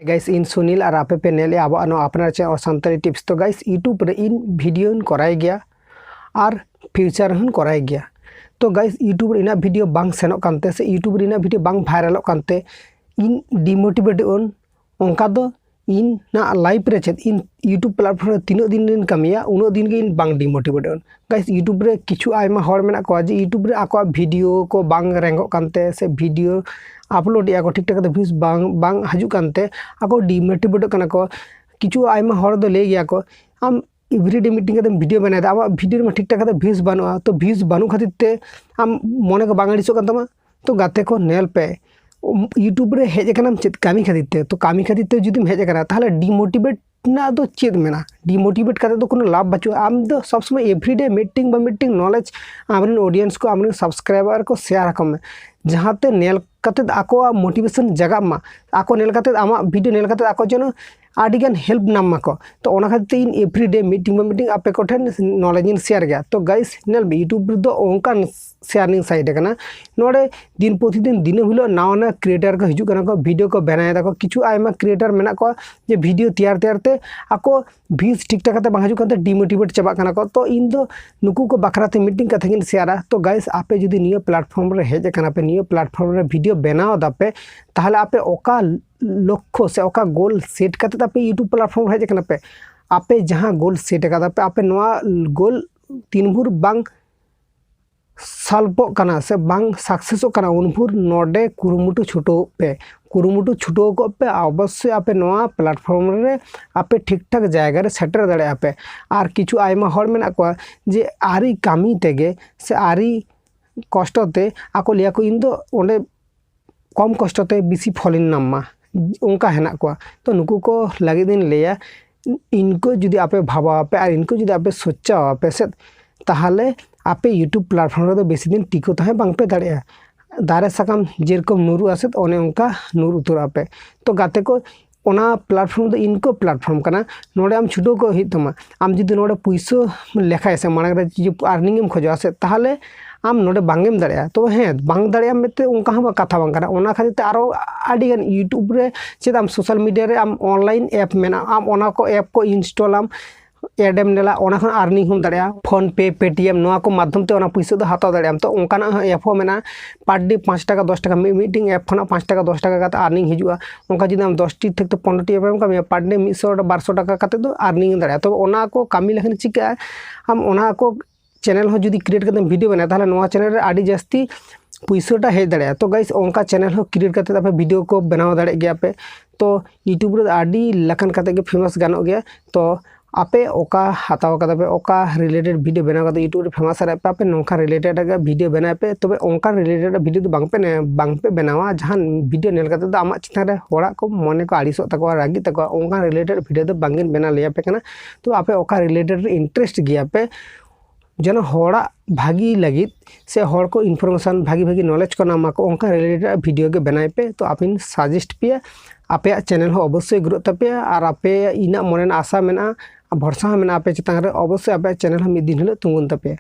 Guys in Sunil और आपे पे नेले अब अपना चैनल सानताली टिप्स। तो गाइस यूट्यूब रे इन वीडियो कराई गया और फ्यूचर हन कराई गया। तो गाइस यूट्यूब रे वीडियो बांग सेनो कानते से यूट्यूब रे वीडियो बांग वायरल कानते इन डिमोटिवेट ओन ओंका दो इन ना लाइफ रे चेत इन यूट्यूब प्लेटफॉर्म तीन दिन दिन कमिया उन दिन के इन बांग डिमोटिवेट ओन। गाइस यूट्यूब रे किछु आयमा हर मेना को जे यूट्यूब रे आको वीडियो को बांग रेंगो कानते से वीडियो अपलोड या को ठीक ठाक व्यूज बांग हजू कानते आको डिमोटिवेट कना को किछु आयमा हर दो ले गया को आम एवरीडे मीटिंग का वीडियो बनाए आम वीडियो में ठीक ठाक व्यूज बानुआ तो व्यूज बानु खातिर ते आम मने को बांग अड़िसो कान तमा तो गाते को नेल पे यूट्यूब रे हेज कनाम चेत कामी खातिर ते तो कामी खातिर ते जुदीम हेज कना ताहले डिमोटिवेट ना दो चेत मेना डिमोटिवेट करते तो कोनो लाभ बचो आम दो सब समय everyday meeting knowledge Amre audience को आमरे सब्सक्राइबर को शेयर कम जहाँते नेल कते आको मोटिवेशन जगह मा आको नेल कते आमा वीडियो नेल कते आको जनो आडिगन हेल्प नाम माको तो ओना खातिर इन एवरीडे मीटिंग आपे को ठेन नॉलेज इन शेयर गया। तो गाइस नेल बे यूट्यूब दो ओंकान शेयरिंग साइड कना नोडे दिन प्रतिदिन दिन हिलो नावना क्रिएटर को हिजू कना को वीडियो को बनाए दा को किछु आयमा क्रिएटर मेना को जे वीडियो तैयार ते आको व्यूज ठीक ठाक बांग हिजू काते डिमोटिवेट चबा कना को तो इन दो नुकु को बखराते मीटिंग कथा किन शेयरा। तो गाइस आपे जुदी नियो प्लेटफॉर्म रे हेज कना पे नियो प्लेटफॉर्म रे वीडियो बनाओ दापे ताहले आपे ओका लक्ष्य से ओका गोल सेट करते आपे यूट्यूब प्लेटफॉर्म हेज कना पे आपे जहां गोल सेट कदा पे आपे नोआ गोल तीन भुर बांग सल्पो कना से बांग सक्सेसो कना उनभुर नोडे कुरुमुटु छुटो को पे अवश्य आपे नोआ प्लेटफॉर्म रे आपे ठीक ठाक जायगा रे सेटर दाड़े आपे और किछु आयमा हर मेना को जे आरी कामी तेगे से आरी कष्टते आको लिया को इन दो ओंडे कम कष्टते बेसी फलिन नामा उनका हेना को तो नुकु को लगे दिन लिया इनको जुदी आपे भावा पे और इनको जुदी आपे सोचा आपे से ताहले आपे यूट्यूब प्लेटफॉर्म रे बेसी दिन टिको तहे बांग पे दाड़े दारे साकाम जेरकम नुरु आसे ओने उनका नुर उतर आपे। तो गाते को ओना प्लेटफॉर्म दो इनको प्लेटफॉर्म कना नोडे आम छुटो को हित तमा आम जुदी नोडे पैसो लेखा से मांग रे जो अर्निंग एम खोजा से ताहले आम नोडे बांगेम दाड़े तो हें बांग दाड़े मेते उनका हम कथा बांग कना ओना खातिर ते आरो आडिगन यूट्यूब रे चेद आम सोशल मीडिया रे आम ऑनलाइन ऐप मेना आम ओना को ऐप को इंस्टॉल आम एडेम नेला ओना खन अर्निंग हम दाड़े फोन पे पेटीएम नोआ को माध्यम ते ओना पैसा दो हाता दाड़े तो ओनकाना ऐप हो मेना पर डे 5 टाका 10 टाका मीटिंग ऐप खना 5 टाका 10 टाका का अर्निंग हिजुआ ओनका जुदी आम 10 टी तक तो 15 टी एम का पर डे 100 200 टाका काते दो अर्निंग दाड़े तो ओना को कामी लेखन चिका आम ओना को चैनल हो जुदी क्रिएट करते वीडियो बना ताहले नोआ चैनल रे आडी जास्ती पैसाटा हेज दाड़े तो गाइस ओनका चैनल हो क्रिएट करते आपे वीडियो को बनाव दाड़े गया पे तो यूट्यूब रे आडी लखन काते के फेमस गानो गया। तो आपे ओका हाताव कदा पे ओका रिलेटेड वीडियो बना कदा यूट्यूब रे फेमस रे आपे नोका रिलेटेड का वीडियो बना पे तबे ओनका रिलेटेड वीडियो बांग पे बनावा जहां वीडियो नेल कदा आमा चिता रे होड़ा को मने को आड़िसो तको रागी तको ओनका रिलेटेड वीडियो दो बांगिन बना लिया पे कना तो आपे ओका रिलेटेड इंटरेस्ट गया पे जन होड़ा भागी लगी से हर को इनफॉरमेशन भागी नॉलेज को नामा को उनका रिलेटेड वीडियो के बनाए पे तो आप सजेस्ट पे आपे चैनल हो अवश्य ग्रो तपे और आपे इना मन आशा मेना भरसा मेना आपे चितान रे अवश्य आपे चैनल मिद दिन हिलो तुंगुन तपे।